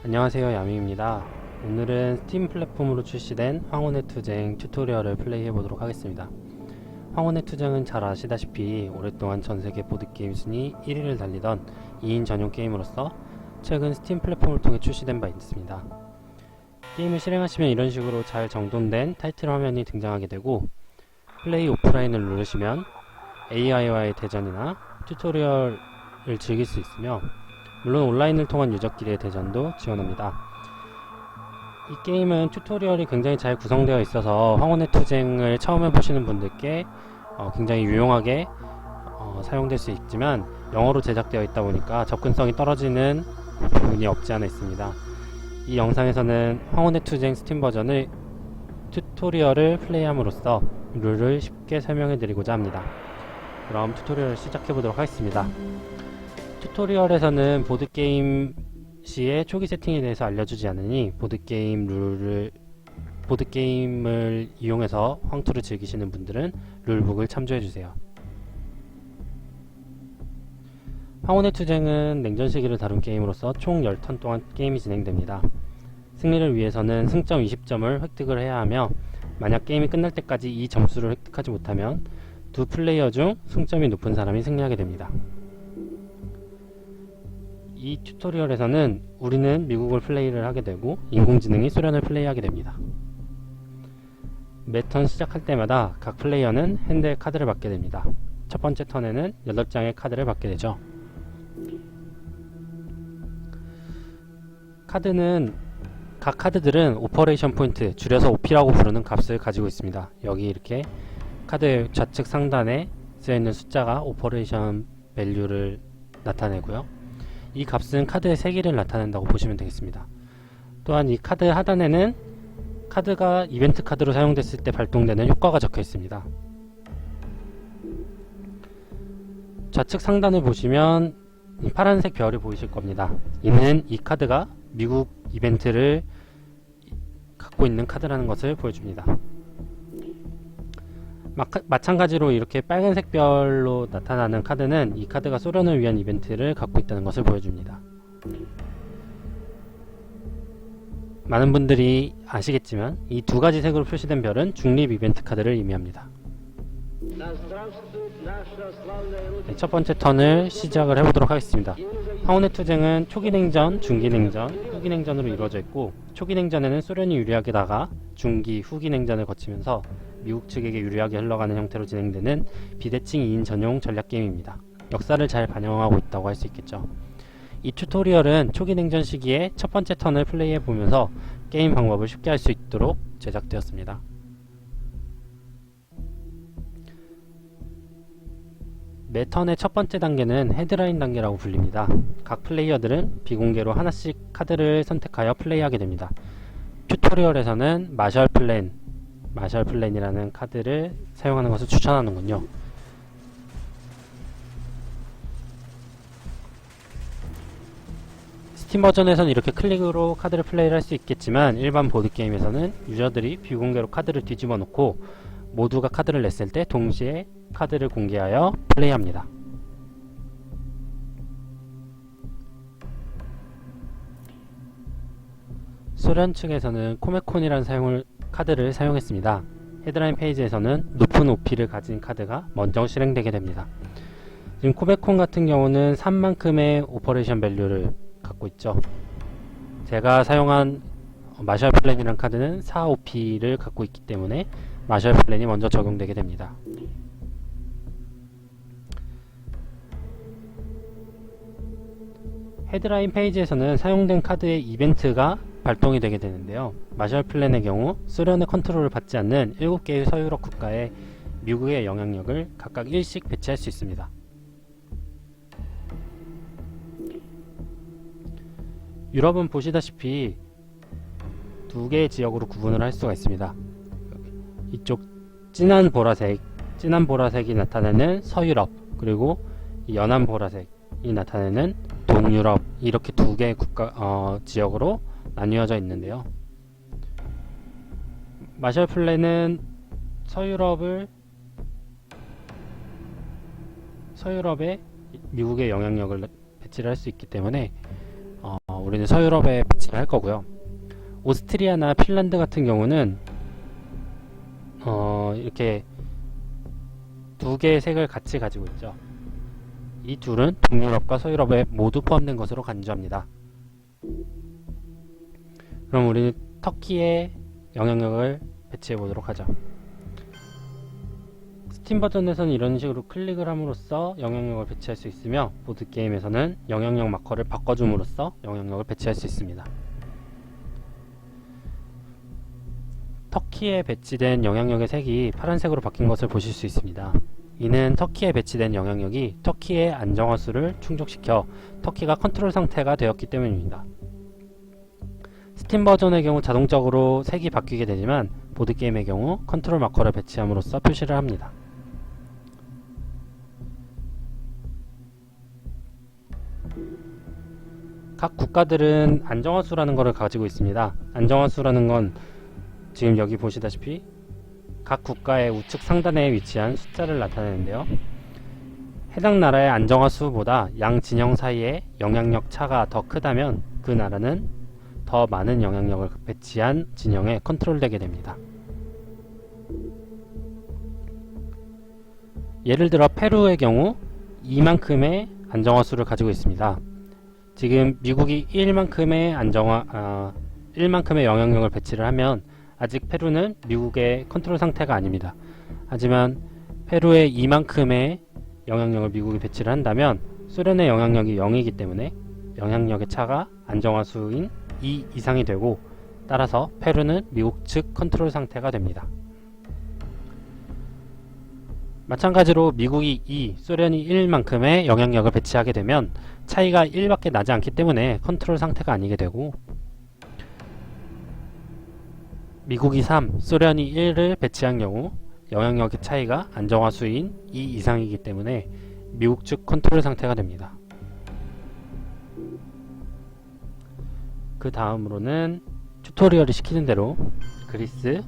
안녕하세요, 야미입니다. 오늘은 스팀 플랫폼으로 출시된 황혼의 투쟁 튜토리얼을 플레이해 보도록 하겠습니다. 황혼의 투쟁은 잘 아시다시피 오랫동안 전세계 보드게임 순위 1위를 달리던 2인 전용 게임으로서 최근 스팀 플랫폼을 통해 출시된 바 있습니다. 게임을 실행하시면 이런 식으로 잘 정돈된 타이틀 화면이 등장하게 되고, 플레이 오프라인을 누르시면 AI와의 대전이나 튜토리얼을 즐길 수 있으며, 물론 온라인을 통한 유저끼리의 대전도 지원합니다. 이 게임은 튜토리얼이 굉장히 잘 구성되어 있어서 황혼의 투쟁을 처음 해보시는 분들께 굉장히 유용하게 사용될 수 있지만, 영어로 제작되어 있다 보니까 접근성이 떨어지는 부분이 없지 않아 있습니다. 이 영상에서는 황혼의 투쟁 스팀 버전의 튜토리얼을 플레이함으로써 룰을 쉽게 설명해 드리고자 합니다. 그럼 튜토리얼을 시작해 보도록 하겠습니다. 튜토리얼에서는 보드게임 시의 초기 세팅에 대해서 알려주지 않으니 보드게임을 이용해서 황투를 즐기시는 분들은 룰북을 참조해주세요. 황혼의 투쟁은 냉전 시기를 다룬 게임으로서 총 10턴 동안 게임이 진행됩니다. 승리를 위해서는 승점 20점을 획득을 해야 하며, 만약 게임이 끝날 때까지 이 점수를 획득하지 못하면 두 플레이어 중 승점이 높은 사람이 승리하게 됩니다. 이 튜토리얼에서는 우리는 미국을 플레이를 하게 되고 인공지능이 소련을 플레이하게 됩니다. 매 턴 시작할 때마다 각 플레이어는 핸드에 카드를 받게 됩니다. 첫 번째 턴에는 8장의 카드를 받게 되죠. 각 카드들은 오퍼레이션 포인트, 줄여서 OP라고 부르는 값을 가지고 있습니다. 여기 이렇게 카드 좌측 상단에 쓰여있는 숫자가 오퍼레이션 밸류를 나타내고요. 이 값은 카드의 세기를 나타낸다고 보시면 되겠습니다. 또한 이 카드 하단에는 카드가 이벤트 카드로 사용됐을 때 발동되는 효과가 적혀 있습니다. 좌측 상단을 보시면 파란색 별이 보이실 겁니다. 이는 이 카드가 미국 이벤트를 갖고 있는 카드라는 것을 보여줍니다. 마찬가지로 이렇게 빨간색 별로 나타나는 카드는 이 카드가 소련을 위한 이벤트를 갖고 있다는 것을 보여줍니다. 많은 분들이 아시겠지만 이 두 가지 색으로 표시된 별은 중립 이벤트 카드를 의미합니다. 네, 첫 번째 턴을 시작을 해보도록 하겠습니다. 황혼의 투쟁은 초기 냉전, 중기 냉전, 후기 냉전으로 이루어져 있고, 초기 냉전에는 소련이 유리하게 다가 중기, 후기 냉전을 거치면서 미국 측에게 유리하게 흘러가는 형태로 진행되는 비대칭 2인 전용 전략 게임입니다. 역사를 잘 반영하고 있다고 할 수 있겠죠. 이 튜토리얼은 초기 냉전 시기에 첫 번째 턴을 플레이해 보면서 게임 방법을 쉽게 할 수 있도록 제작되었습니다. 매 턴의 첫 번째 단계는 헤드라인 단계라고 불립니다. 각 플레이어들은 비공개로 하나씩 카드를 선택하여 플레이하게 됩니다. 튜토리얼에서는 마셜 플랜이라는 카드를 사용하는 것을 추천하는군요. 스팀 버전에서는 이렇게 클릭으로 카드를 플레이를 할 수 있겠지만, 일반 보드게임에서는 유저들이 비공개로 카드를 뒤집어 놓고 모두가 카드를 냈을 때 동시에 카드를 공개하여 플레이합니다. 소련 측에서는 코메콘이라는 카드를 사용했습니다. 헤드라인 페이지에서는 높은 OP를 가진 카드가 먼저 실행되게 됩니다. 지금 코메콘 같은 경우는 3만큼의 오퍼레이션 밸류를 갖고 있죠. 제가 사용한 마셜 플랜이라는 카드는 4OP를 갖고 있기 때문에 마셜 플랜이 먼저 적용되게 됩니다. 헤드라인 페이지에서는 사용된 카드의 이벤트가 발동이 되게 되는데요. 마셜 플랜의 경우 소련의 컨트롤을 받지 않는 7개의 서유럽 국가에 미국의 영향력을 각각 1씩 배치할 수 있습니다. 유럽은 보시다시피 두 개의 지역으로 구분을 할 수가 있습니다. 이쪽 진한 보라색이 나타내는 서유럽, 그리고 연한 보라색이 나타내는 동유럽, 이렇게 두 개의 지역으로 나뉘어져 있는데요. 마셜 플랜은 서유럽에 미국의 영향력을 배치를 할 수 있기 때문에 우리는 서유럽에 배치를 할 거고요. 오스트리아나 핀란드 같은 경우는 이렇게 두 개의 색을 같이 가지고 있죠. 이 둘은 동유럽과 서유럽에 모두 포함된 것으로 간주합니다. 그럼 우리는 터키에 영향력을 배치해 보도록 하죠. 스팀 버전에서는 이런 식으로 클릭을 함으로써 영향력을 배치할 수 있으며, 보드게임에서는 영향력 마커를 바꿔줌으로써 영향력을 배치할 수 있습니다. 터키에 배치된 영향력의 색이 파란색으로 바뀐 것을 보실 수 있습니다. 이는 터키에 배치된 영향력이 터키의 안정화수를 충족시켜 터키가 컨트롤 상태가 되었기 때문입니다. 스팀 버전의 경우 자동적으로 색이 바뀌게 되지만, 보드게임의 경우 컨트롤 마커를 배치함으로써 표시를 합니다. 각 국가들은 안정화수라는 것을 가지고 있습니다. 안정화수라는 건 지금 여기 보시다시피 각 국가의 우측 상단에 위치한 숫자를 나타내는데요. 해당 나라의 안정화수보다 양 진영 사이의 영향력 차가 더 크다면 그 나라는 더 많은 영향력을 배치한 진영에 컨트롤되게 됩니다. 예를 들어 페루의 경우 이만큼의 안정화수를 가지고 있습니다. 지금 미국이 1만큼의 1만큼의 영향력을 배치를 하면 아직 페루는 미국의 컨트롤 상태가 아닙니다. 하지만 페루의 이만큼의 영향력을 미국이 배치를 한다면 소련의 영향력이 0이기 때문에 영향력의 차가 안정화수인 2 이상이 되고, 따라서 페루는 미국 측 컨트롤 상태가 됩니다. 마찬가지로 미국이 2, 소련이 1만큼의 영향력을 배치하게 되면 차이가 1밖에 나지 않기 때문에 컨트롤 상태가 아니게 되고, 미국이 3, 소련이 1을 배치한 경우 영향력의 차이가 안정화수인 2 이상이기 때문에 미국 측 컨트롤 상태가 됩니다. 그 다음으로는 튜토리얼이 시키는 대로 그리스,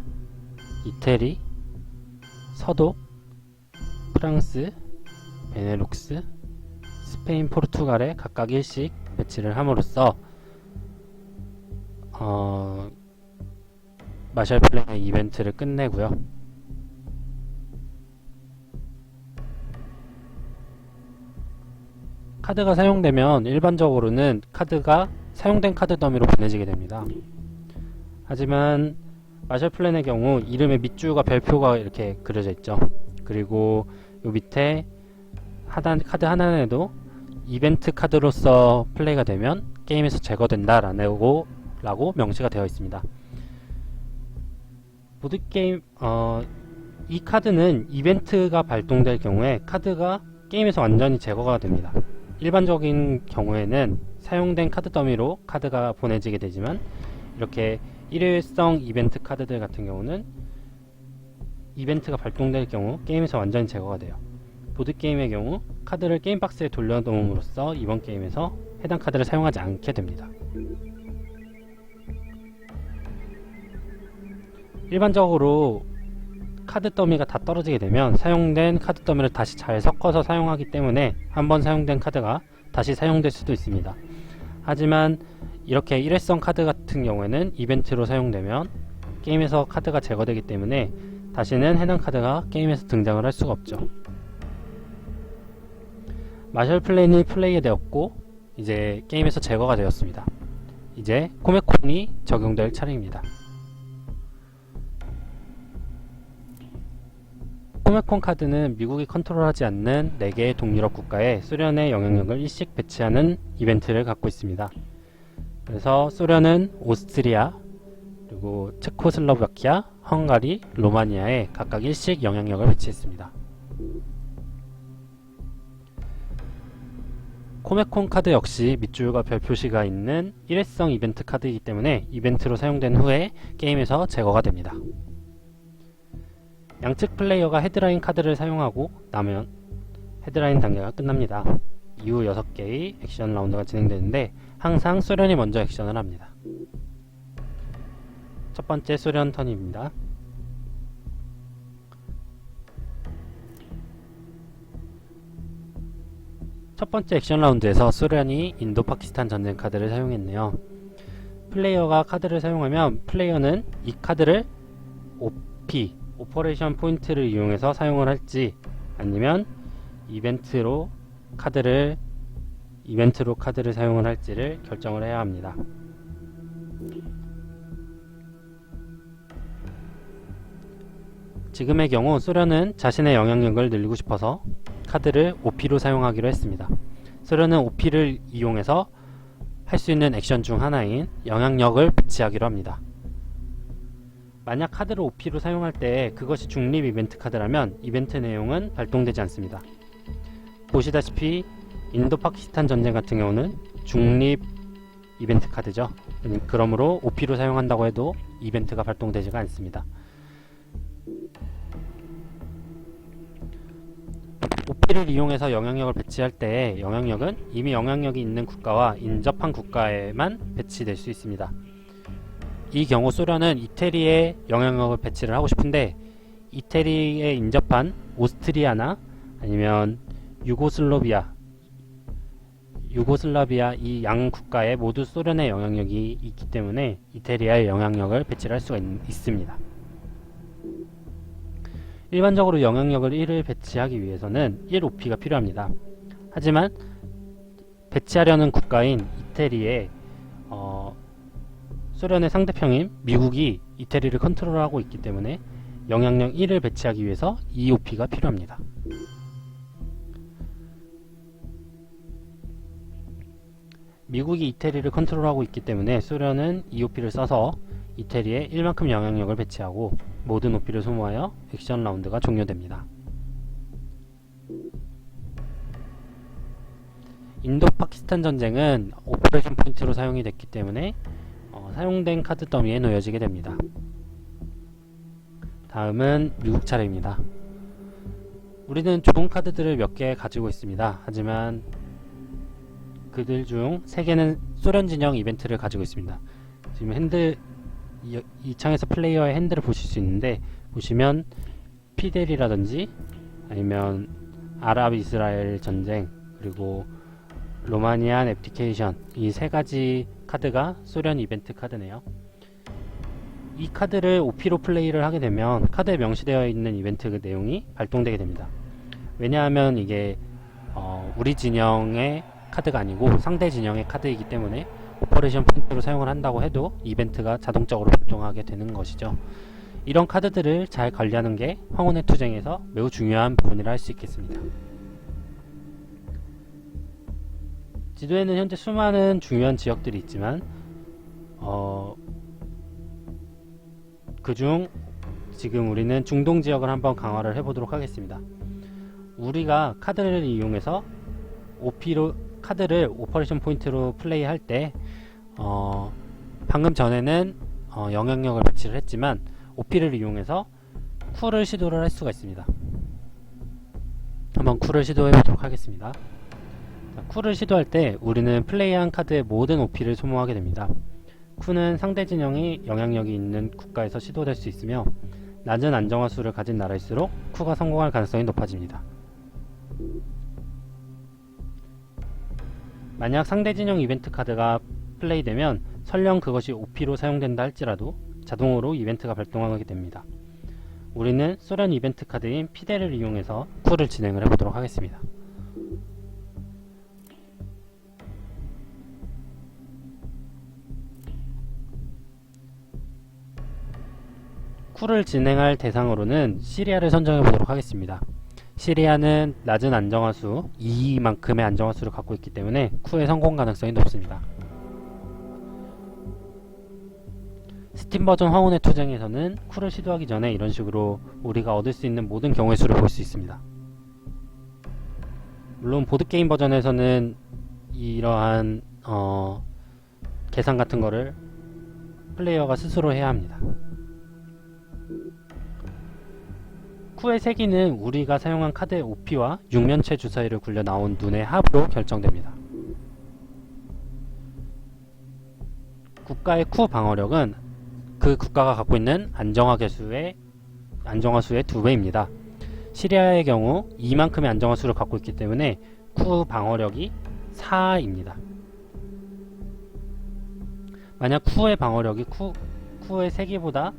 이태리, 서독, 프랑스, 베네룩스, 스페인, 포르투갈에 각각 1씩 배치를 함으로써 마샬 플랜의 이벤트를 끝내고요. 카드가 사용되면 일반적으로는 카드가 사용된 카드 더미로 보내지게 됩니다. 하지만 마샬 플랜의 경우 이름의 밑줄과 별표가 이렇게 그려져 있죠. 그리고 요 밑에 카드 하나에도 이벤트 카드로서 플레이가 되면 게임에서 제거된다 라고 명시가 되어 있습니다. 보드게임 이 카드는 이벤트가 발동될 경우에 카드가 게임에서 완전히 제거가 됩니다. 일반적인 경우에는 사용된 카드 더미로 카드가 보내지게 되지만, 이렇게 일회성 이벤트 카드들 같은 경우는 이벤트가 발동될 경우 게임에서 완전히 제거가 돼요. 보드게임의 경우 카드를 게임 박스에 돌려놓음으로써 이번 게임에서 해당 카드를 사용하지 않게 됩니다. 일반적으로 카드 더미가 다 떨어지게 되면 사용된 카드 더미를 다시 잘 섞어서 사용하기 때문에 한번 사용된 카드가 다시 사용될 수도 있습니다. 하지만 이렇게 일회성 카드 같은 경우에는 이벤트로 사용되면 게임에서 카드가 제거되기 때문에 다시는 해당 카드가 게임에서 등장을 할 수가 없죠. 마샬 플랜이 플레이되었고 이제 게임에서 제거가 되었습니다. 이제 코메콘이 적용될 차례입니다. 코메콘 카드는 미국이 컨트롤하지 않는 4개의 동유럽 국가에 소련의 영향력을 일씩 배치하는 이벤트를 갖고 있습니다. 그래서 소련은 오스트리아, 그리고 체코슬로바키아, 헝가리, 로마니아에 각각 일씩 영향력을 배치했습니다. 코메콘 카드 역시 밑줄과 별 표시가 있는 일회성 이벤트 카드이기 때문에 이벤트로 사용된 후에 게임에서 제거가 됩니다. 양측 플레이어가 헤드라인 카드를 사용하고 나면 헤드라인 단계가 끝납니다. 이후 6개의 액션 라운드가 진행되는데 항상 소련이 먼저 액션을 합니다. 첫 번째 소련 턴입니다. 첫 번째 액션 라운드에서 소련이 인도 파키스탄 전쟁 카드를 사용했네요. 플레이어가 카드를 사용하면 플레이어는 이 카드를 OP, 오퍼레이션 포인트를 이용해서 사용을 할지 아니면 이벤트로 카드를 사용을 할지를 결정을 해야 합니다. 지금의 경우 소련은 자신의 영향력을 늘리고 싶어서 카드를 OP로 사용하기로 했습니다. 소련은 OP를 이용해서 할 수 있는 액션 중 하나인 영향력을 배치하기로 합니다. 만약 카드를 OP로 사용할 때 그것이 중립 이벤트 카드라면 이벤트 내용은 발동되지 않습니다. 보시다시피 인도 파키스탄 전쟁 같은 경우는 중립 이벤트 카드죠. 그러므로 OP로 사용한다고 해도 이벤트가 발동되지가 않습니다. OP를 이용해서 영향력을 배치할 때 영향력은 이미 영향력이 있는 국가와 인접한 국가에만 배치될 수 있습니다. 이 경우 소련은 이태리에 영향력을 배치를 하고 싶은데 이태리에 인접한 오스트리아나 아니면 유고슬라비아 이 양 국가에 모두 소련의 영향력이 있기 때문에 이태리에 영향력을 배치를 할 수가 있습니다. 일반적으로 영향력을 1을 배치하기 위해서는 1OP가 필요합니다. 하지만 배치하려는 국가인 이태리에 소련의 상대편인 미국이 이태리를 컨트롤하고 있기 때문에 영향력 1을 배치하기 위해서 2OP가 필요합니다. 미국이 이태리를 컨트롤하고 있기 때문에 소련은 2OP를 써서 이태리에 1만큼 영향력을 배치하고 모든 OP를 소모하여 액션 라운드가 종료됩니다. 인도 파키스탄 전쟁은 오퍼레이션 포인트로 사용이 됐기 때문에 사용된 카드 더미에 놓여지게 됩니다. 다음은 미국 차례입니다. 우리는 좋은 카드들을 몇 개 가지고 있습니다. 하지만 그들 중 3개는 소련 진영 이벤트를 가지고 있습니다. 지금 이 창에서 플레이어의 핸들을 보실 수 있는데 보시면 피델이라든지 아니면 아랍 이스라엘 전쟁 그리고 로마니안 애프디케이션 이 3가지 카드가 소련 이벤트 카드네요. 이 카드를 OP로 플레이를 하게 되면 카드에 명시되어 있는 이벤트 내용이 발동되게 됩니다. 왜냐하면 이게 우리 진영의 카드가 아니고 상대 진영의 카드이기 때문에 오퍼레이션 포인트로 사용을 한다고 해도 이벤트가 자동적으로 발동하게 되는 것이죠. 이런 카드들을 잘 관리하는 게 황혼의 투쟁에서 매우 중요한 부분이라 할 수 있겠습니다. 지도에는 현재 수많은 중요한 지역들이 있지만 그중 지금 우리는 중동 지역을 한번 강화를 해보도록 하겠습니다. 우리가 카드를 이용해서 카드를 오퍼레이션 포인트로 플레이할 때 방금 전에는 영향력을 배치를 했지만 OP를 이용해서 쿨을 시도를 할 수가 있습니다. 한번 쿨을 시도해 보도록 하겠습니다. 자, 쿨을 시도할 때 우리는 플레이한 카드의 모든 OP를 소모하게 됩니다. 쿨은 상대 진영이 영향력이 있는 국가에서 시도될 수 있으며 낮은 안정화 수를 가진 나라일수록 쿨가 성공할 가능성이 높아집니다. 만약 상대 진영 이벤트 카드가 플레이되면 설령 그것이 OP로 사용된다 할지라도 자동으로 이벤트가 발동하게 됩니다. 우리는 소련 이벤트 카드인 피델을 이용해서 쿨을 진행을 해보도록 하겠습니다. 쿨을 진행할 대상으로는 시리아를 선정해 보도록 하겠습니다. 시리아는 낮은 안정화수 2만큼의 안정화수를 갖고 있기 때문에 쿨의 성공 가능성이 높습니다. 스팀 버전 황혼의 투쟁에서는 쿨을 시도하기 전에 이런 식으로 우리가 얻을 수 있는 모든 경우의 수를 볼 수 있습니다. 물론 보드게임 버전에서는 이러한 계산 같은 거를 플레이어가 스스로 해야 합니다. 쿨의 세기는 우리가 사용한 카드의 OP와 육면체 주사위를 굴려 나온 눈의 합으로 결정됩니다. 국가의 쿨 방어력은 그 국가가 갖고 있는 안정화수의 2배입니다. 시리아의 경우 2만큼의 안정화수를 갖고 있기 때문에 쿠 방어력이 4입니다. 만약 쿠의 방어력이 쿠의 3개보다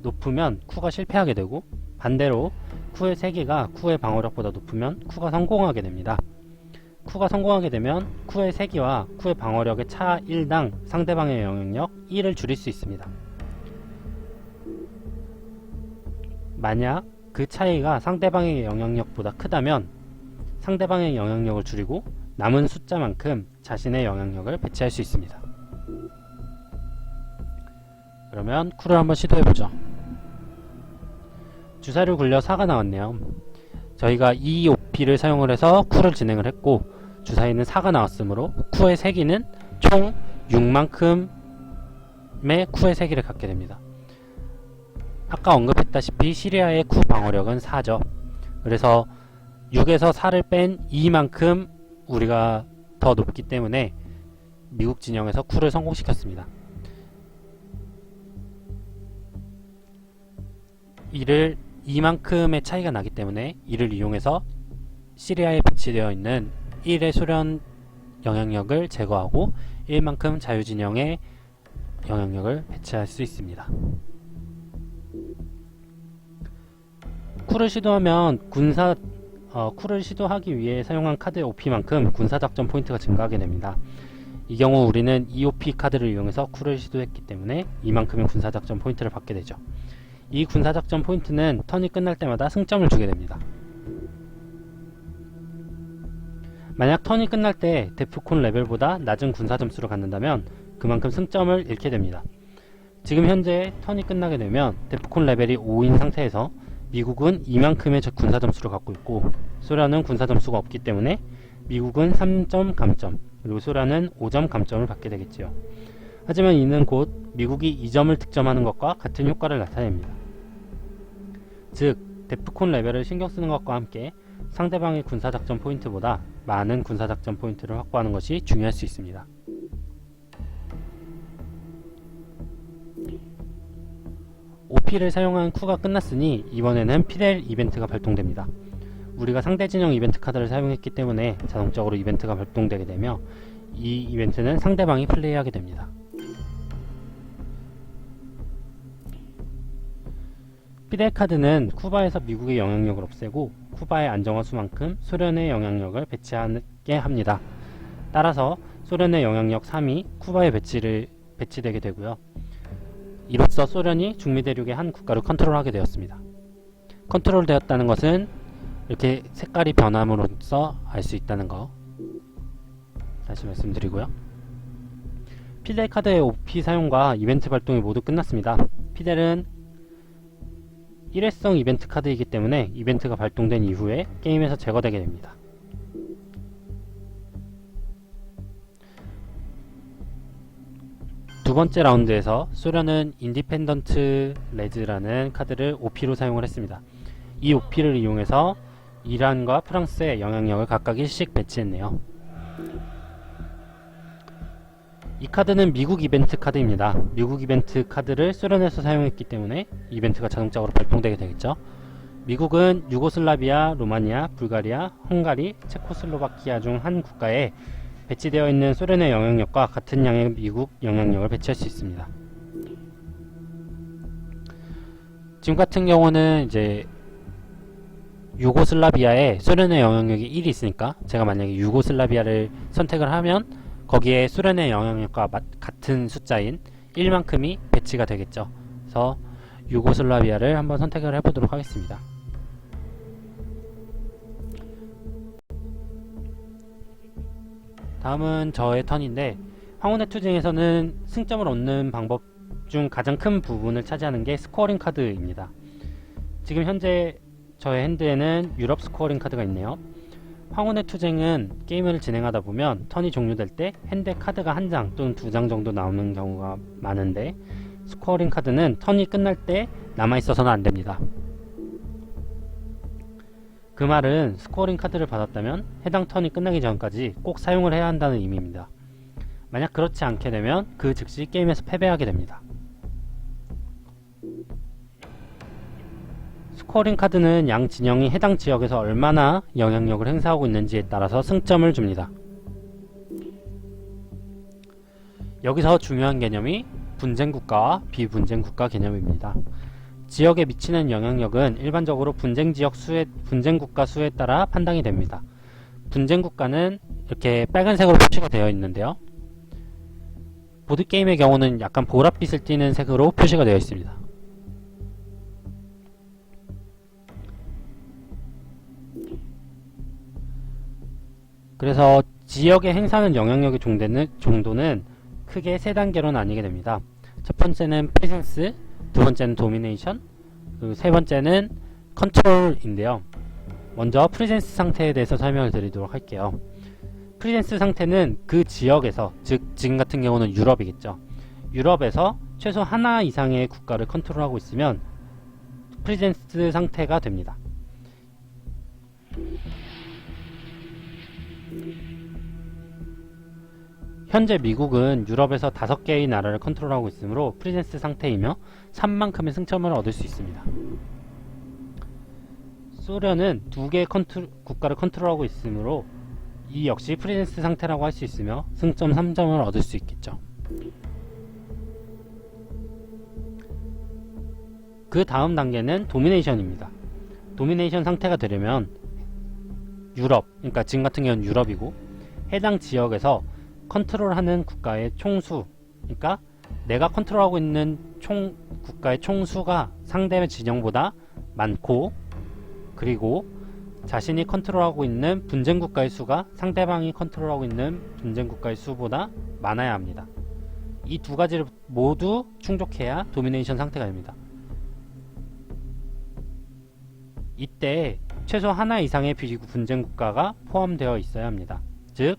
높으면 쿠가 실패하게 되고, 반대로 쿠의 3개가 쿠의 방어력보다 높으면 쿠가 성공하게 됩니다. 쿠가 성공하게 되면 쿠의 3개와 쿠의 방어력의 차 1당 상대방의 영향력 1을 줄일 수 있습니다. 만약 그 차이가 상대방의 영향력보다 크다면 상대방의 영향력을 줄이고 남은 숫자만큼 자신의 영향력을 배치할 수 있습니다. 그러면 쿠를 한번 시도해보죠. 주사를 굴려 4가 나왔네요. 저희가 EOP를 사용을 해서 쿠를 진행을 했고, 주사에는 4가 나왔으므로 쿠의 세기는 총 6만큼의 쿠의 세기를 갖게 됩니다. 아까 언급했다시피 시리아의 쿠 방어력은 4죠. 그래서 6에서 4를 뺀 2만큼 우리가 더 높기 때문에 미국 진영에서 쿠를 성공시켰습니다. 이를 2만큼의 차이가 나기 때문에 이를 이용해서 시리아에 배치되어 있는 1의 소련 영향력을 제거하고 1만큼 자유진영의 영향력을 배치할 수 있습니다. 쿠를 시도하면 쿠를 시도하기 위해 사용한 카드의 OP만큼 군사작전 포인트가 증가하게 됩니다. 이 경우 우리는 EOP 카드를 이용해서 쿠를 시도했기 때문에 이만큼의 군사작전 포인트를 받게 되죠. 이 군사작전 포인트는 턴이 끝날 때마다 승점을 주게 됩니다. 만약 턴이 끝날 때 데프콘 레벨보다 낮은 군사 점수를 갖는다면 그만큼 승점을 잃게 됩니다. 지금 현재 턴이 끝나게 되면 데프콘 레벨이 5인 상태에서 미국은 이만큼의 군사 점수를 갖고 있고, 소련은 군사 점수가 없기 때문에 미국은 3점 감점, 그리고 소련은 5점 감점을 받게 되겠지요. 하지만 이는 곧 미국이 2점을 득점하는 것과 같은 효과를 나타냅니다. 즉, 데프콘 레벨을 신경 쓰는 것과 함께 상대방의 군사작전 포인트보다 많은 군사작전 포인트를 확보하는 것이 중요할 수 있습니다. OP를 사용한 쿠가 끝났으니 이번에는 피델 이벤트가 발동됩니다. 우리가 상대 진영 이벤트 카드를 사용했기 때문에 자동적으로 이벤트가 발동되게 되며, 이 이벤트는 상대방이 플레이하게 됩니다. 피델 카드는 쿠바에서 미국의 영향력을 없애고 쿠바의 안정화 수만큼 소련의 영향력을 배치하게 합니다. 따라서 소련의 영향력 3이 쿠바에 배치되게 되고요. 이로써 소련이 중미 대륙의 한 국가를 컨트롤하게 되었습니다. 컨트롤되었다는 것은 이렇게 색깔이 변함으로써 알 수 있다는 거 다시 말씀드리고요. 피델 카드의 OP 사용과 이벤트 발동이 모두 끝났습니다. 피델은 일회성 이벤트 카드이기 때문에 이벤트가 발동된 이후에 게임에서 제거되게 됩니다. 두 번째 라운드에서 소련은 인디펜던트 레즈라는 카드를 OP로 사용을 했습니다. 이 OP를 이용해서 이란과 프랑스의 영향력을 각각 1씩 배치했네요. 이 카드는 미국 이벤트 카드입니다. 미국 이벤트 카드를 소련에서 사용했기 때문에 이벤트가 자동적으로 발동되게 되겠죠. 미국은 유고슬라비아, 루마니아, 불가리아, 헝가리, 체코슬로바키아 중 한 국가에 배치되어 있는 소련의 영향력과 같은 양의 미국 영향력을 배치할 수 있습니다. 지금 같은 경우는 이제 유고슬라비아에 소련의 영향력이 1이 있으니까 제가 만약에 유고슬라비아를 선택을 하면 거기에 소련의 영향력과 같은 숫자인 1만큼이 배치가 되겠죠. 그래서 유고슬라비아를 한번 선택을 해보도록 하겠습니다. 다음은 저의 턴인데, 황혼의 투쟁에서는 승점을 얻는 방법 중 가장 큰 부분을 차지하는 게 스코어링 카드입니다. 지금 현재 저의 핸드에는 유럽 스코어링 카드가 있네요. 황혼의 투쟁은 게임을 진행하다 보면 턴이 종료될 때 핸드에 카드가 한 장 또는 2장 정도 나오는 경우가 많은데, 스코어링 카드는 턴이 끝날 때 남아있어서는 안됩니다. 그 말은 스코어링 카드를 받았다면 해당 턴이 끝나기 전까지 꼭 사용을 해야 한다는 의미입니다. 만약 그렇지 않게 되면 그 즉시 게임에서 패배하게 됩니다. 스코어링 카드는 양 진영이 해당 지역에서 얼마나 영향력을 행사하고 있는지에 따라서 승점을 줍니다. 여기서 중요한 개념이 분쟁국가와 비분쟁국가 개념입니다. 지역에 미치는 영향력은 일반적으로 분쟁국가 수에 따라 판단이 됩니다. 분쟁국가는 이렇게 빨간색으로 표시가 되어 있는데요. 보드게임의 경우는 약간 보랏빛을 띠는 색으로 표시가 되어 있습니다. 그래서 지역에 행사하는 영향력의 정도는 크게 세 단계로 나뉘게 됩니다. 첫 번째는 프리센스, 두 번째는 도미네이션, 그리고 세 번째는 컨트롤인데요. 먼저 프리센스 상태에 대해서 설명을 드리도록 할게요. 프리센스 상태는 그 지역에서, 즉 지금 같은 경우는 유럽이겠죠. 유럽에서 최소 하나 이상의 국가를 컨트롤하고 있으면 프리센스 상태가 됩니다. 현재 미국은 유럽에서 5개의 나라를 컨트롤하고 있으므로 프리센스 상태이며 3만큼의 승점을 얻을 수 있습니다. 소련은 2개의 국가를 컨트롤하고 있으므로 이 역시 프리센스 상태라고 할 수 있으며 승점 3점을 얻을 수 있겠죠. 그 다음 단계는 도미네이션입니다. 도미네이션 상태가 되려면 유럽, 그러니까 지금 같은 경우는 유럽이고 해당 지역에서 컨트롤하는 국가의 총수, 그러니까 내가 컨트롤하고 있는 국가의 총수가 상대 진영보다 많고, 그리고 자신이 컨트롤하고 있는 분쟁국가의 수가 상대방이 컨트롤하고 있는 분쟁국가의 수보다 많아야 합니다. 이 두 가지를 모두 충족해야 도미네이션 상태가 됩니다. 이때 최소 하나 이상의 비분쟁국가가 포함되어 있어야 합니다. 즉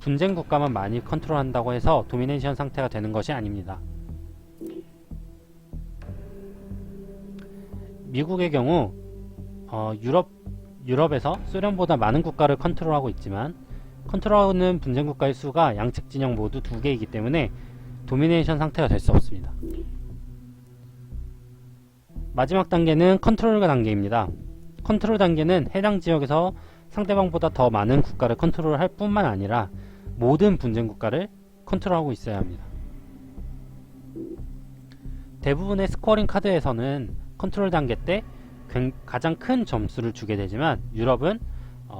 분쟁국가만 많이 컨트롤한다고 해서 도미네이션 상태가 되는 것이 아닙니다. 미국의 경우 유럽에서 소련보다 많은 국가를 컨트롤하고 있지만 컨트롤하는 분쟁국가의 수가 양측 진영 모두 2개이기 때문에 도미네이션 상태가 될 수 없습니다. 마지막 단계는 컨트롤 단계입니다. 컨트롤 단계는 해당 지역에서 상대방보다 더 많은 국가를 컨트롤할 뿐만 아니라 모든 분쟁국가를 컨트롤하고 있어야 합니다. 대부분의 스코어링 카드에서는 컨트롤 단계 때 가장 큰 점수를 주게 되지만 유럽은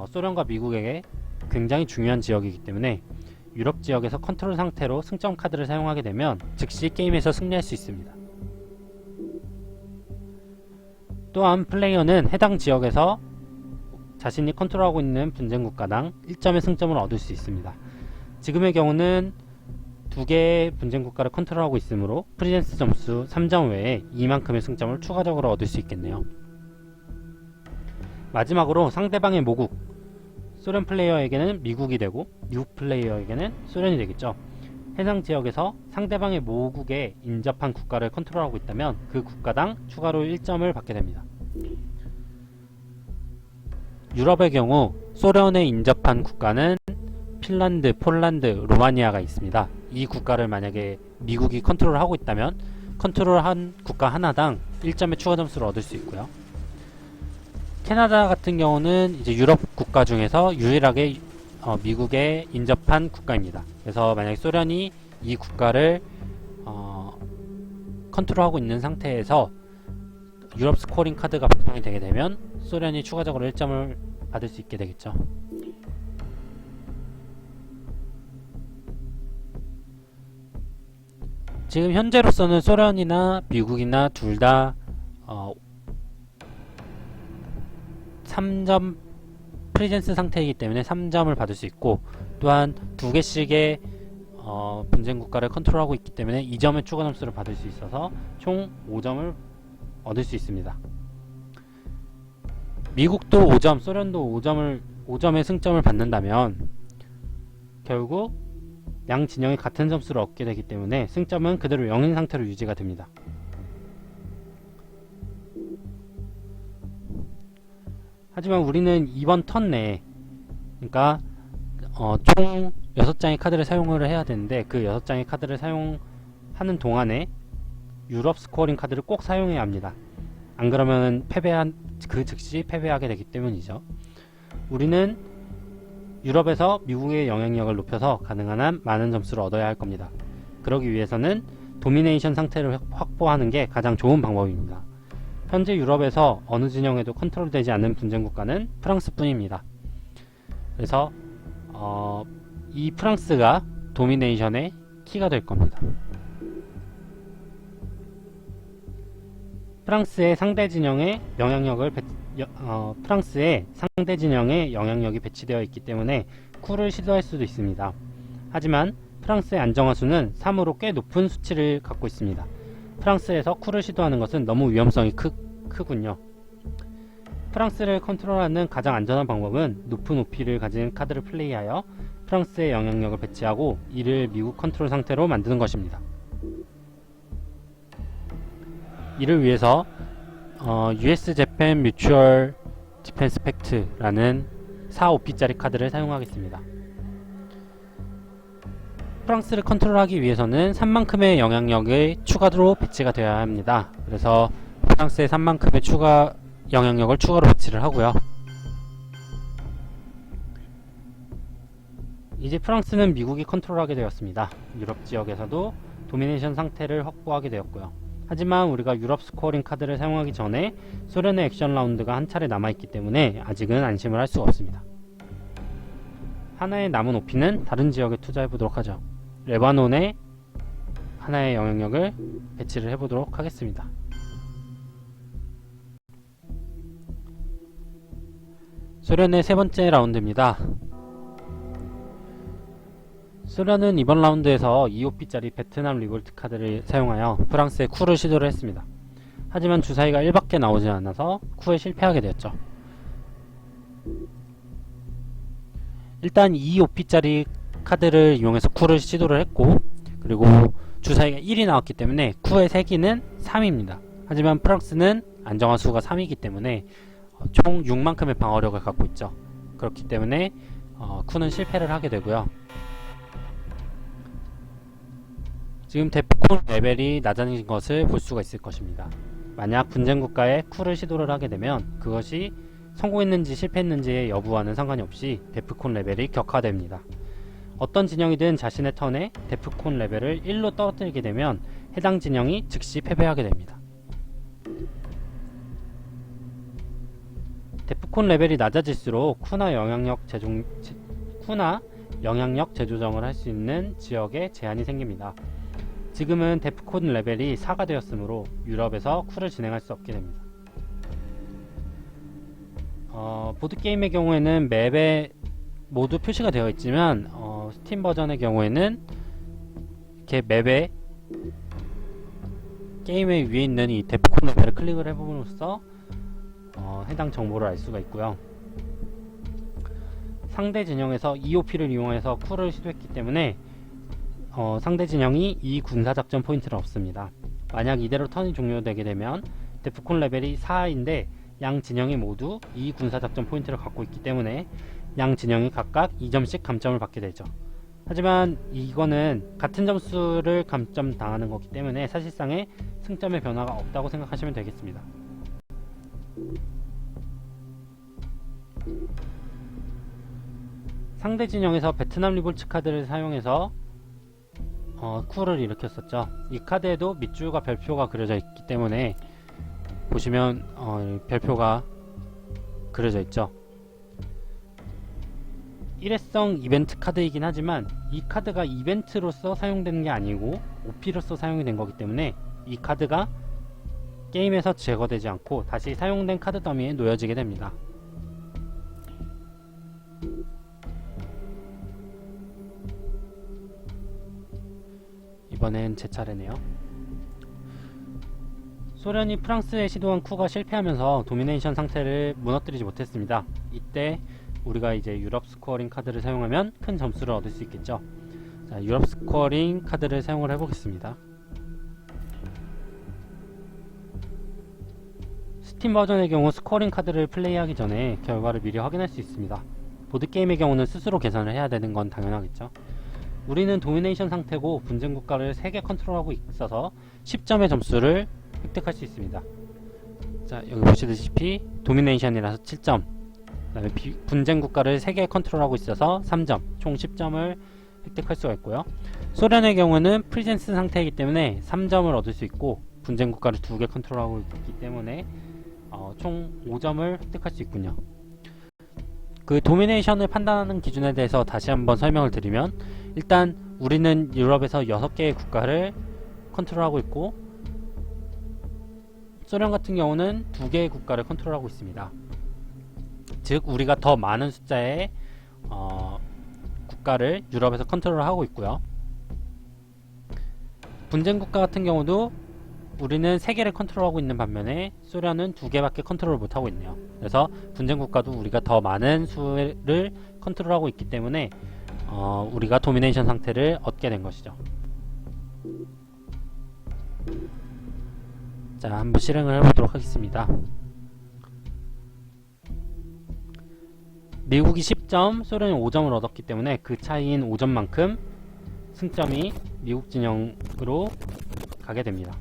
소련과 미국에게 굉장히 중요한 지역이기 때문에 유럽 지역에서 컨트롤 상태로 승점 카드를 사용하게 되면 즉시 게임에서 승리할 수 있습니다. 또한 플레이어는 해당 지역에서 자신이 컨트롤하고 있는 분쟁국가당 1점의 승점을 얻을 수 있습니다. 지금의 경우는 2개의 분쟁국가를 컨트롤하고 있으므로 프리센스 점수 3점 외에 이만큼의 승점을 추가적으로 얻을 수 있겠네요. 마지막으로 상대방의 모국, 소련 플레이어에게는 미국이 되고 미국 플레이어에게는 소련이 되겠죠. 해당 지역에서 상대방의 모국에 인접한 국가를 컨트롤하고 있다면 그 국가당 추가로 1점을 받게 됩니다. 유럽의 경우 소련에 인접한 국가는 핀란드, 폴란드, 로마니아가 있습니다. 이 국가를 만약에 미국이 컨트롤하고 있다면 컨트롤한 국가 하나당 1점의 추가 점수를 얻을 수 있고요. 캐나다 같은 경우는 이제 유럽 국가 중에서 유일하게 미국에 인접한 국가입니다. 그래서 만약에 소련이 이 국가를 컨트롤하고 있는 상태에서 유럽 스코어링 카드가 발동이 되게 되면 소련이 추가적으로 1점을 받을 수 있게 되겠죠. 지금 현재로서는 소련이나 미국이나 둘 다 3점 프리젠스 상태이기 때문에 3점을 받을 수 있고, 또한 2개씩의 분쟁 국가를 컨트롤하고 있기 때문에 2점의 추가 점수를 받을 수 있어서 총 5점을 얻을 수 있습니다. 미국도 5점, 소련도 5점의 승점을 받는다면 결국 양 진영이 같은 점수를 얻게 되기 때문에 승점은 그대로 0인 상태로 유지가 됩니다. 하지만 우리는 이번 턴 내에, 그러니까 총 6장의 카드를 사용을 해야 되는데 그 6장의 카드를 사용하는 동안에 유럽 스코어링 카드를 꼭 사용해야 합니다. 안 그러면 그 즉시 패배하게 되기 때문이죠. 우리는 유럽에서 미국의 영향력을 높여서 가능한 한 많은 점수를 얻어야 할 겁니다. 그러기 위해서는 도미네이션 상태를 확보하는 게 가장 좋은 방법입니다. 현재 유럽에서 어느 진영에도 컨트롤되지 않는 분쟁 국가는 프랑스뿐입니다. 그래서 이 프랑스가 도미네이션의 키가 될 겁니다. 프랑스의 상대 진영에 영향력이 배치되어 있기 때문에 쿨을 시도할 수도 있습니다. 하지만 프랑스의 안정화수는 3으로 꽤 높은 수치를 갖고 있습니다. 프랑스에서 쿨을 시도하는 것은 너무 위험성이 크군요. 프랑스를 컨트롤하는 가장 안전한 방법은 높은 OP를 가진 카드를 플레이하여 프랑스의 영향력을 배치하고 이를 미국 컨트롤 상태로 만드는 것입니다. 이를 위해서 US Japan Mutual Defense Pact라는 4OP짜리 카드를 사용하겠습니다. 프랑스를 컨트롤하기 위해서는 3만큼의 영향력이 추가로 배치가 되어야 합니다. 그래서 프랑스에 3만큼의 추가 영향력을 추가로 배치를 하고요. 이제 프랑스는 미국이 컨트롤하게 되었습니다. 유럽 지역에서도 도미네이션 상태를 확보하게 되었고요. 하지만 우리가 유럽 스코어링 카드를 사용하기 전에 소련의 액션 라운드가 한 차례 남아있기 때문에 아직은 안심을 할 수가 없습니다. 하나의 남은 OP는 다른 지역에 투자해보도록 하죠. 레바논에 하나의 영향력을 배치를 해보도록 하겠습니다. 소련의 세 번째 라운드입니다. 소련은 이번 라운드에서 2OP짜리 베트남 리볼트 카드를 사용하여 프랑스의 쿨을 시도를 했습니다. 하지만 주사위가 1밖에 나오지 않아서 쿨에 실패하게 되었죠. 일단 2OP짜리 카드를 이용해서 쿨을 시도를 했고, 그리고 주사위가 1이 나왔기 때문에 쿨의 세기는 3입니다. 하지만 프랑스는 안정화수가 3이기 때문에 총 6만큼의 방어력을 갖고 있죠. 그렇기 때문에 쿨은 실패를 하게 되고요. 지금 데프콘 레벨이 낮아진 것을 볼 수가 있을 것입니다. 만약 분쟁 국가에 쿨을 시도를 하게 되면 그것이 성공했는지 실패했는지의 여부와는 상관이 없이 데프콘 레벨이 격화됩니다. 어떤 진영이든 자신의 턴에 데프콘 레벨을 1로 떨어뜨리게 되면 해당 진영이 즉시 패배하게 됩니다. 데프콘 레벨이 낮아질수록 쿠나 영향력 재조정을 할 수 있는 지역에 제한이 생깁니다. 지금은 데프콘 레벨이 4가 되었으므로 유럽에서 쿨을 진행할 수 없게 됩니다. 보드게임의 경우에는 맵에 모두 표시가 되어 있지만 스팀 버전의 경우에는 이렇게 맵에 게임의 위에 있는 이 데프콘 레벨을 클릭을 해봄으로써 해당 정보를 알 수가 있고요. 상대 진영에서 EOP를 이용해서 쿨을 시도했기 때문에 상대 진영이 이 군사작전 포인트를 얻습니다. 만약 이대로 턴이 종료되게 되면 데프콘 레벨이 4인데 양 진영이 모두 이 군사작전 포인트를 갖고 있기 때문에 양 진영이 각각 2점씩 감점을 받게 되죠. 하지만 이거는 같은 점수를 감점 당하는 거기 때문에 사실상의 승점의 변화가 없다고 생각하시면 되겠습니다. 상대 진영에서 베트남 리볼트 카드를 사용해서 쿨을 일으켰었죠. 이 카드에도 밑줄과 별표가 그려져 있기 때문에 보시면 별표가 그려져 있죠. 일회성 이벤트 카드이긴 하지만 이 카드가 이벤트로서 사용되는 게 아니고 OP로서 사용이 된 거기 때문에 이 카드가 게임에서 제거되지 않고 다시 사용된 카드 더미에 놓여지게 됩니다. 이번엔 제 차례네요. 소련이 프랑스에 시도한 쿠가 실패하면서 도미네이션 상태를 무너뜨리지 못했습니다. 이때 우리가 이제 유럽 스코어링 카드를 사용하면 큰 점수를 얻을 수 있겠죠. 자, 유럽 스코어링 카드를 사용을 해보겠습니다. 스팀 버전의 경우 스코어링 카드를 플레이하기 전에 결과를 미리 확인할 수 있습니다. 보드게임의 경우는 스스로 계산을 해야 되는 건 당연하겠죠. 우리는 도미네이션 상태고 분쟁 국가를 3개 컨트롤하고 있어서 10점의 점수를 획득할 수 있습니다. 자, 여기 보시다시피 도미네이션이라서 7점, 그 다음에 분쟁 국가를 3개 컨트롤하고 있어서 3점, 총 10점을 획득할 수가 있고요. 소련의 경우는 프리젠스 상태이기 때문에 3점을 얻을 수 있고, 분쟁 국가를 2개 컨트롤하고 있기 때문에 총 5점을 획득할 수 있군요. 그 도미네이션을 판단하는 기준에 대해서 다시 한번 설명을 드리면, 일단 우리는 유럽에서 6개의 국가를 컨트롤하고 있고, 소련 같은 경우는 2개의 국가를 컨트롤하고 있습니다. 즉 우리가 더 많은 숫자의 국가를 유럽에서 컨트롤하고 있고요. 분쟁 국가 같은 경우도 우리는 3개를 컨트롤하고 있는 반면에 소련은 2개밖에 컨트롤을 못하고 있네요. 그래서 분쟁 국가도 우리가 더 많은 수를 컨트롤하고 있기 때문에 우리가 도미네이션 상태를 얻게 된 것이죠. 자, 한번 실행을 해보도록 하겠습니다. 미국이 10점, 소련이 5점을 얻었기 때문에 그 차이인 5점만큼 승점이 미국 진영으로 가게 됩니다.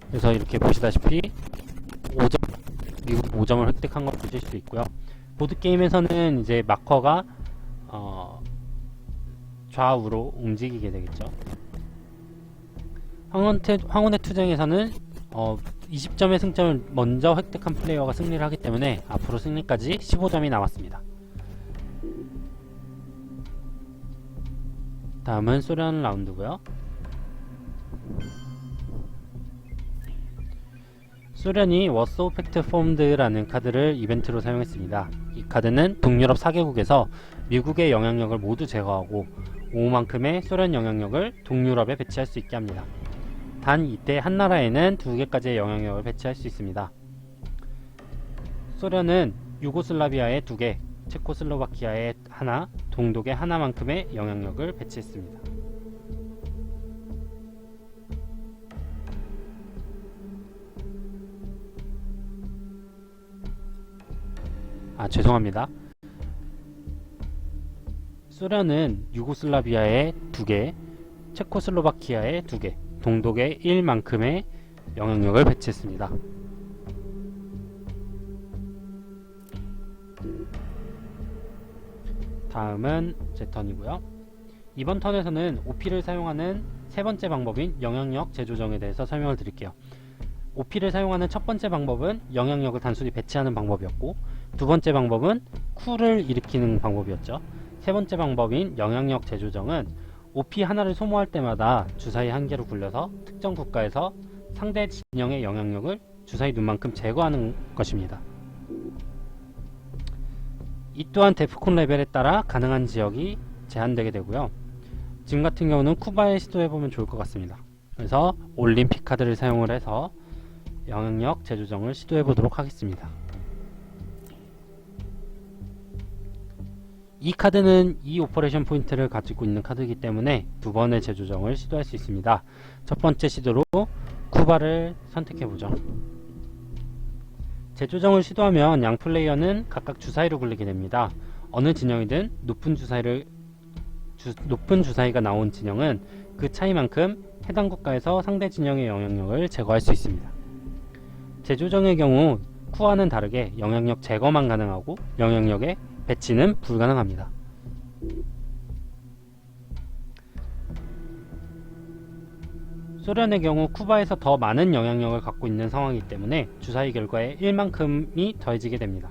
그래서 이렇게 보시다시피 5점, 미국이 5점을 획득한 걸 보실 수 있고요. 보드게임에서는 이제 마커가 좌우로 움직이게 되겠죠. 황혼의 투쟁에서는 20점의 승점을 먼저 획득한 플레이어가 승리를 하기 때문에 앞으로 승리까지 15점이 남았습니다. 다음은 소련 라운드고요. 소련이 워소우 팩트 폼드라는 카드를 이벤트로 사용했습니다. 이 카드는 동유럽 4개국에서 미국의 영향력을 모두 제거하고 5만큼의 소련 영향력을 동유럽에 배치할 수 있게 합니다. 단 이때 한 나라에는 2개까지의 영향력을 배치할 수 있습니다. 소련은 유고슬라비아에 2개, 체코슬로바키아에 하나, 동독에 하나만큼의 영향력을 배치했습니다. 죄송합니다. 소련은 유고슬라비아에 2개, 체코슬로바키아에 2개, 동독에 1만큼의 영향력을 배치했습니다. 다음은 제 턴이고요. 이번 턴에서는 OP를 사용하는 세 번째 방법인 영향력 재조정에 대해서 설명을 드릴게요. OP를 사용하는 첫 번째 방법은 영향력을 단순히 배치하는 방법이었고, 두 번째 방법은 쿨을 일으키는 방법이었죠. 세 번째 방법인 영향력 재조정은 OP 하나를 소모할 때마다 주사위 한 개로 굴려서 특정 국가에서 상대 진영의 영향력을 주사위 눈만큼 제거하는 것입니다. 이 또한 데프콘 레벨에 따라 가능한 지역이 제한되게 되고요. 지금 같은 경우는 쿠바에 시도해보면 좋을 것 같습니다. 그래서 올림픽 카드를 사용을 해서 영향력 재조정을 시도해보도록 하겠습니다. 이 카드는 이 오퍼레이션 포인트를 가지고 있는 카드이기 때문에 두 번의 재조정을 시도할 수 있습니다. 첫 번째 시도로 쿠바를 선택해보죠. 재조정을 시도하면 양 플레이어는 각각 주사위를 굴리게 됩니다. 어느 진영이든 높은 주사위가 나온 진영은 그 차이만큼 해당 국가에서 상대 진영의 영향력을 제거할 수 있습니다. 재조정의 경우 쿠와는 다르게 영향력 제거만 가능하고 영향력의 배치는 불가능합니다. 소련의 경우 쿠바에서 더 많은 영향력을 갖고 있는 상황이기 때문에 주사위 결과에 1만큼이 더해지게 됩니다.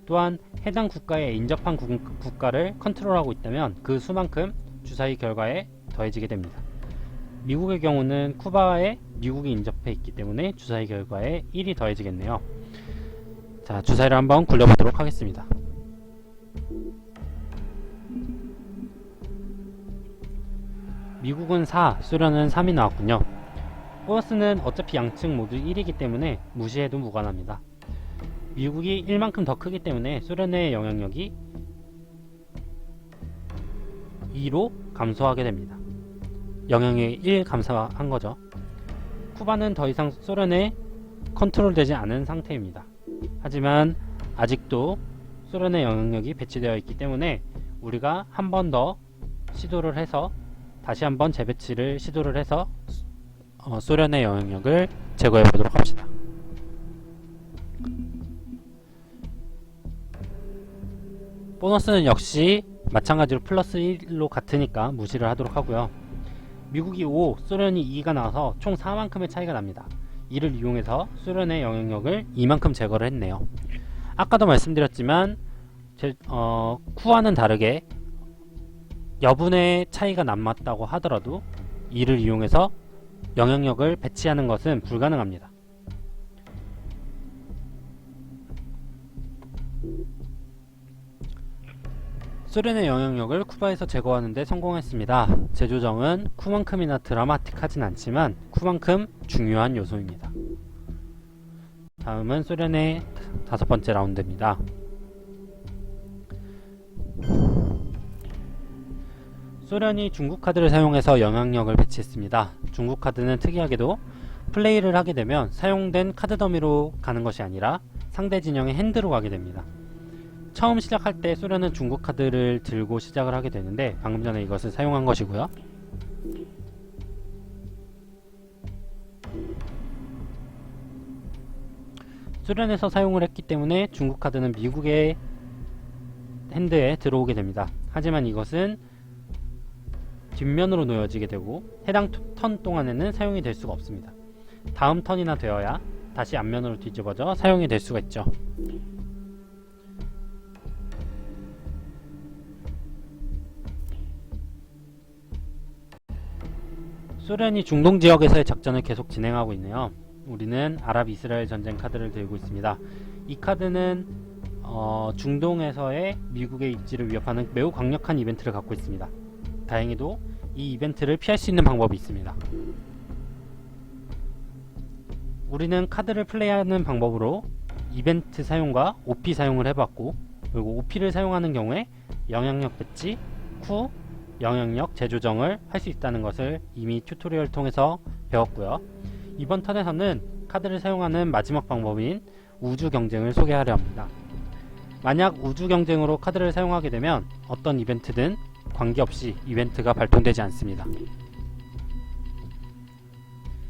또한 해당 국가에 인접한 국가를 컨트롤하고 있다면 그 수만큼 주사위 결과에 더해지게 됩니다. 미국의 경우는 쿠바에 미국이 인접해 있기 때문에 주사위 결과에 1이 더해지겠네요. 자, 주사위를 한번 굴려보도록 하겠습니다. 미국은 4, 소련은 3이 나왔군요. 보너스는 어차피 양측 모두 1이기 때문에 무시해도 무관합니다. 미국이 1만큼 더 크기 때문에 소련의 영향력이 2로 감소하게 됩니다. 영향력이 1 감소한 거죠. 쿠바는 더 이상 소련에 컨트롤되지 않은 상태입니다. 하지만 아직도 소련의 영향력이 배치되어 있기 때문에 우리가 한 번 더 시도를 해서 다시 한번 재배치를 시도를 해서 소련의 영향력을 제거해 보도록 합시다. 보너스는 역시 마찬가지로 플러스 1로 같으니까 무시를 하도록 하고요. 미국이 5, 소련이 2가 나와서 총 4만큼의 차이가 납니다. 이를 이용해서 소련의 영향력을 이만큼 제거를 했네요. 아까도 말씀드렸지만 쿠와는 다르게 여분의 차이가 남았다고 하더라도 이를 이용해서 영향력을 배치하는 것은 불가능합니다. 소련의 영향력을 쿠바에서 제거하는 데 성공했습니다. 재조정은 쿠만큼이나 드라마틱하진 않지만 쿠만큼 중요한 요소입니다. 다음은 소련의 5번째 라운드입니다. 소련이 중국 카드를 사용해서 영향력을 배치했습니다. 중국 카드는 특이하게도 플레이를 하게 되면 사용된 카드 더미로 가는 것이 아니라 상대 진영의 핸드로 가게 됩니다. 처음 시작할 때 소련은 중국 카드를 들고 시작을 하게 되는데 방금 전에 이것을 사용한 것이고요. 소련에서 사용을 했기 때문에 중국 카드는 미국의 핸드에 들어오게 됩니다. 하지만 이것은 뒷면으로 놓여지게 되고 해당 턴 동안에는 사용이 될 수가 없습니다. 다음 턴이나 되어야 다시 앞면으로 뒤집어져 사용이 될 수가 있죠. 소련이 중동 지역에서의 작전을 계속 진행하고 있네요. 우리는 아랍-이스라엘 전쟁 카드를 들고 있습니다. 이 카드는 중동에서의 미국의 입지를 위협하는 매우 강력한 이벤트를 갖고 있습니다. 다행히도 이 이벤트를 피할 수 있는 방법이 있습니다. 우리는 카드를 플레이하는 방법으로 이벤트 사용과 OP 사용을 해봤고, 그리고 OP를 사용하는 경우에 영향력 배치, 쿠, 영향력 재조정을 할 수 있다는 것을 이미 튜토리얼을 통해서 배웠고요. 이번 턴에서는 카드를 사용하는 마지막 방법인 우주 경쟁을 소개하려 합니다. 만약 우주 경쟁으로 카드를 사용하게 되면 어떤 이벤트든 관계없이 이벤트가 발동되지 않습니다.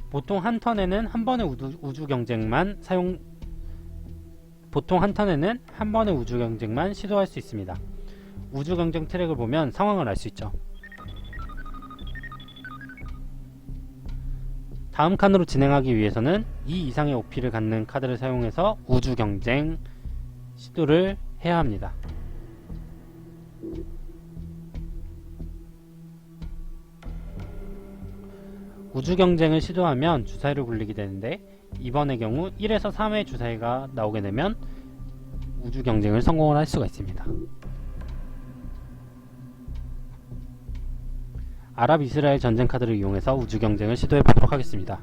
보통 한 턴에는 한 번의 우주 경쟁만 시도할 수 있습니다. 우주 경쟁 트랙을 보면 상황을 알 수 있죠. 다음 칸으로 진행하기 위해서는 2 이상의 OP를 갖는 카드를 사용해서 우주 경쟁 시도를 해야 합니다. 우주 경쟁을 시도하면 주사위를 굴리게 되는데, 이번의 경우 1에서 3의 주사위가 나오게 되면 우주 경쟁을 성공을 할 수가 있습니다. 아랍-이스라엘 전쟁 카드를 이용해서 우주 경쟁을 시도해 보도록 하겠습니다.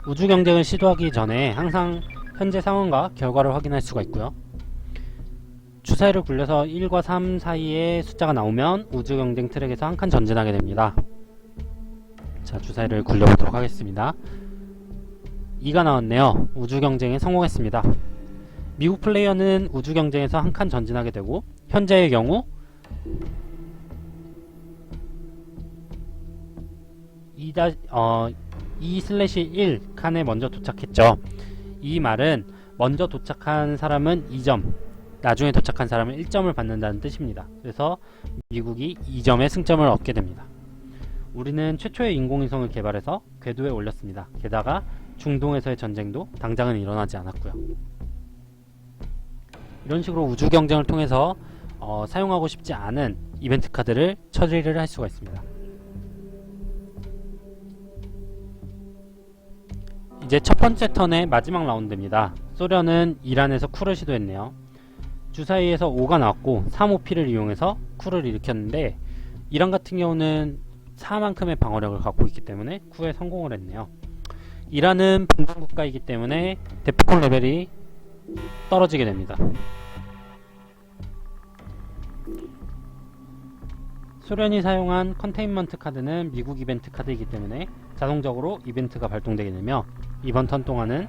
우주 경쟁을 시도하기 전에 항상 현재 상황과 결과를 확인할 수가 있고요. 주사위를 굴려서 1과 3 사이에 숫자가 나오면 우주 경쟁 트랙에서 한 칸 전진하게 됩니다. 자, 주사위를 굴려보도록 하겠습니다. 2가 나왔네요. 우주 경쟁에 성공했습니다. 미국 플레이어는 우주 경쟁에서 한 칸 전진하게 되고, 현재의 경우 2/1 칸에 먼저 도착했죠. 이 말은 먼저 도착한 사람은 2점, 나중에 도착한 사람은 1점을 받는다는 뜻입니다. 그래서 미국이 2점의 승점을 얻게 됩니다. 우리는 최초의 인공위성을 개발해서 궤도에 올렸습니다. 게다가 중동에서의 전쟁도 당장은 일어나지 않았고요. 이런 식으로 우주 경쟁을 통해서 사용하고 싶지 않은 이벤트 카드를 처리를 할 수가 있습니다. 이제 첫 번째 턴의 마지막 라운드입니다. 소련은 이란에서 쿨을 시도했네요. 주사위에서 5가 나왔고 3OP를 이용해서 쿨을 일으켰는데, 이란 같은 경우는 4만큼의 방어력을 갖고 있기 때문에 쿠에 성공을 했네요. 이란은 분단 국가이기 때문에 데프콘 레벨이 떨어지게 됩니다. 소련이 사용한 컨테인먼트 카드는 미국 이벤트 카드이기 때문에 자동적으로 이벤트가 발동되게 되며, 이번 턴 동안은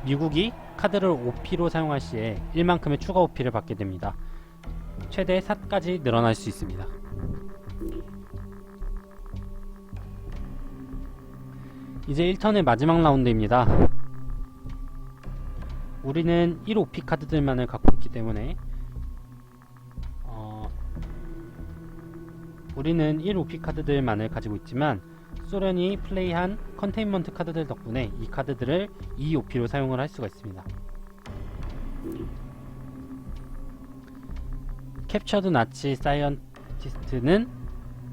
미국이 카드를 OP로 사용할 시에 1만큼의 추가 OP를 받게 됩니다. 최대 4까지 늘어날 수 있습니다. 이제 1턴의 마지막 라운드입니다. 우리는 1OP 카드들만을 갖고 있기 때문에 우리는 1OP 카드들만을 가지고 있지만 소련이 플레이한 컨테인먼트 카드들 덕분에 이 카드들을 2OP로 사용을 할 수가 있습니다. 캡처드 나치 사이언티스트는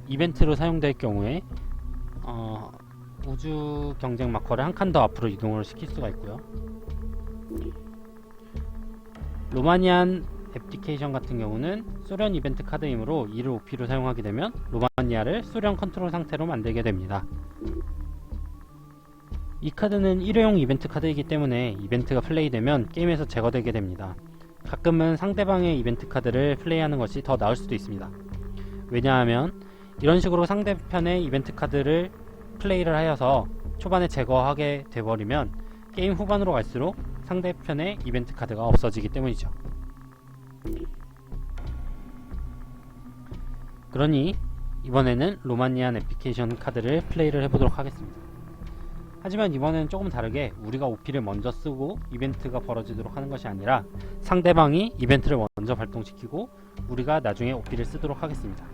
이벤트로 사용될 경우에 우주 경쟁 마커를 한 칸 더 앞으로 이동을 시킬 수가 있고요. 로마니안 앱디케이션 같은 경우는 소련 이벤트 카드이므로 이를 OP로 사용하게 되면 로마니아를 소련 컨트롤 상태로 만들게 됩니다. 이 카드는 일회용 이벤트 카드이기 때문에 이벤트가 플레이되면 게임에서 제거되게 됩니다. 가끔은 상대방의 이벤트 카드를 플레이하는 것이 더 나을 수도 있습니다. 왜냐하면 이런 식으로 상대편의 이벤트 카드를 플레이를 하여서 초반에 제거하게 돼버리면 게임 후반으로 갈수록 상대편의 이벤트 카드가 없어지기 때문이죠. 그러니 이번에는 로마니안 애플리케이션 카드를 플레이를 해보도록 하겠습니다. 하지만 이번에는 조금 다르게 우리가 OP를 먼저 쓰고 이벤트가 벌어지도록 하는 것이 아니라 상대방이 이벤트를 먼저 발동시키고 우리가 나중에 OP를 쓰도록 하겠습니다.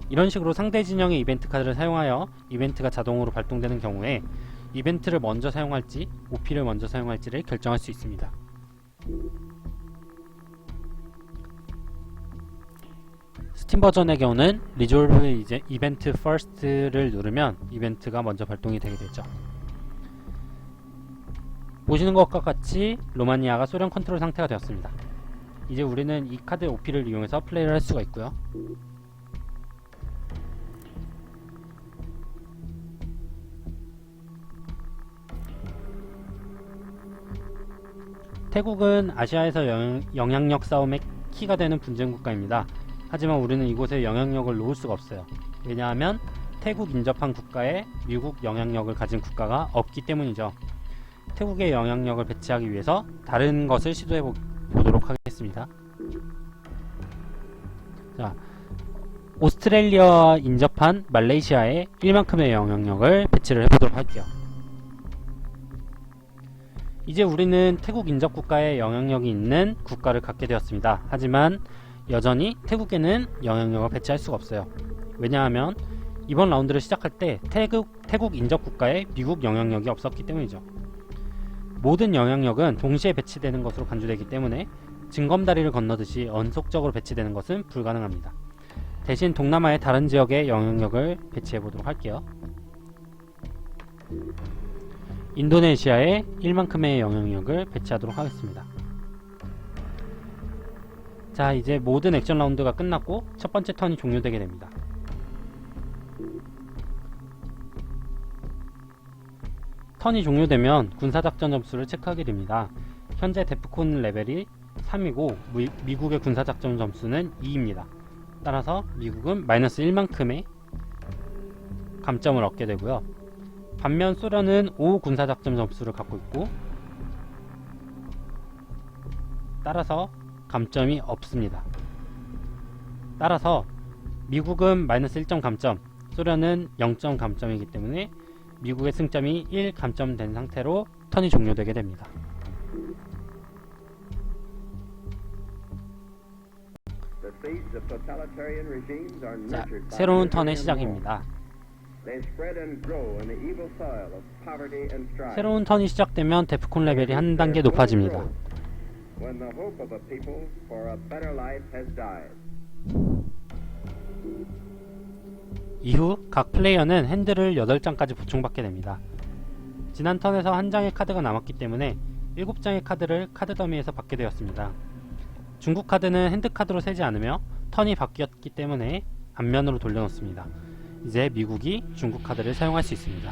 이런 식으로 상대 진영의 이벤트 카드를 사용하여 이벤트가 자동으로 발동되는 경우에 이벤트를 먼저 사용할지 OP를 먼저 사용할지를 결정할 수 있습니다. 스팀 버전의 경우는 Resolve Event First를 누르면 이벤트가 먼저 발동이 되게 되죠. 보시는 것과 같이 로마니아가 소련 컨트롤 상태가 되었습니다. 이제 우리는 이 카드 OP를 이용해서 플레이를 할 수가 있고요. 태국은 아시아에서 영향력 싸움의 키가 되는 분쟁 국가입니다. 하지만 우리는 이곳에 영향력을 놓을 수가 없어요. 왜냐하면 태국 인접한 국가에 미국 영향력을 가진 국가가 없기 때문이죠. 태국의 영향력을 배치하기 위해서 다른 것을 시도해 보도록 하겠습니다. 자, 오스트레일리아와 인접한 말레이시아에 1만큼의 영향력을 배치를 해보도록 할게요. 이제 우리는 태국 인접 국가에 영향력이 있는 국가를 갖게 되었습니다. 하지만 여전히 태국에는 영향력을 배치할 수가 없어요. 왜냐하면 이번 라운드를 시작할 때 태국 인접 국가에 미국 영향력이 없었기 때문이죠. 모든 영향력은 동시에 배치되는 것으로 간주되기 때문에 징검다리를 건너듯이 연속적으로 배치되는 것은 불가능합니다. 대신 동남아의 다른 지역에 영향력을 배치해 보도록 할게요. 인도네시아에 1만큼의 영향력을 배치하도록 하겠습니다. 자, 이제 모든 액션 라운드가 끝났고 첫 번째 턴이 종료되게 됩니다. 턴이 종료되면 군사작전 점수를 체크하게 됩니다. 현재 데프콘 레벨이 3이고 미국의 군사작전 점수는 2입니다. 따라서 미국은 마이너스 1만큼의 감점을 얻게 되고요. 반면 소련은 5 군사작전 점수를 갖고 있고 따라서 감점이 없습니다. 따라서 미국은 마이너스 1점 감점, 소련은 0점 감점이기 때문에 미국의 승점이 1 감점된 상태로 턴이 종료되게 됩니다. 자, 새로운 턴의 시작입니다. 새로운 턴이 시작되면 데프콘 레벨이 한 단계 높아집니다. 이후 각 플레이어는 핸들을 8장까지 보충받게 됩니다. 지난 턴에서 한 장의 카드가 남았기 때문에 7장의 카드를 카드 더미에서 받게 되었습니다. 중국 카드는 핸드 카드로 세지 않으며 턴이 바뀌었기 때문에 앞면으로 돌려놓습니다. 이제 미국이 중국 카드를 사용할 수 있습니다.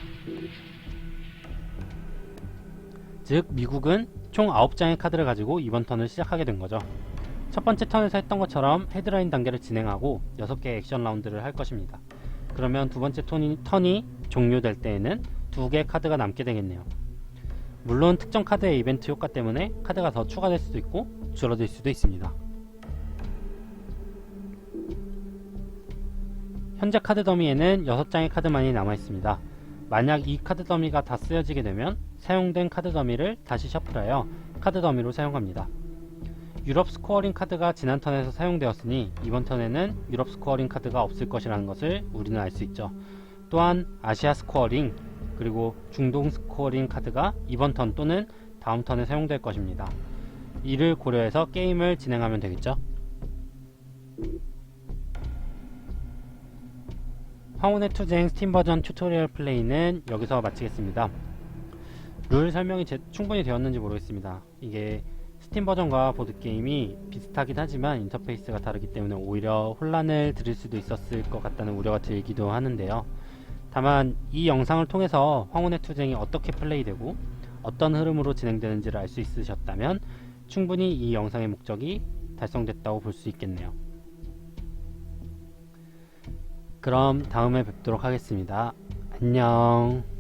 즉 미국은 총 9장의 카드를 가지고 이번 턴을 시작하게 된 거죠. 첫 번째 턴에서 했던 것처럼 헤드라인 단계를 진행하고 6개의 액션 라운드를 할 것입니다. 그러면 두 번째 턴이 종료될 때에는 2개의 카드가 남게 되겠네요. 물론 특정 카드의 이벤트 효과 때문에 카드가 더 추가될 수도 있고 줄어들 수도 있습니다. 현재 카드 더미에는 6장의 카드만이 남아 있습니다. 만약 이 카드 더미가 다 쓰여지게 되면 사용된 카드 더미를 다시 셔플하여 카드 더미로 사용합니다. 유럽 스코어링 카드가 지난 턴에서 사용되었으니 이번 턴에는 유럽 스코어링 카드가 없을 것이라는 것을 우리는 알 수 있죠. 또한 아시아 스코어링 그리고 중동 스코어링 카드가 이번 턴 또는 다음 턴에 사용될 것입니다. 이를 고려해서 게임을 진행하면 되겠죠. 황혼의 투쟁 스팀 버전 튜토리얼 플레이는 여기서 마치겠습니다. 룰 설명이 충분히 되었는지 모르겠습니다. 이게 스팀 버전과 보드게임이 비슷하긴 하지만 인터페이스가 다르기 때문에 오히려 혼란을 드릴 수도 있었을 것 같다는 우려가 들기도 하는데요. 다만 이 영상을 통해서 황혼의 투쟁이 어떻게 플레이되고 어떤 흐름으로 진행되는지를 알 수 있으셨다면 충분히 이 영상의 목적이 달성됐다고 볼 수 있겠네요. 그럼 다음에 뵙도록 하겠습니다. 안녕.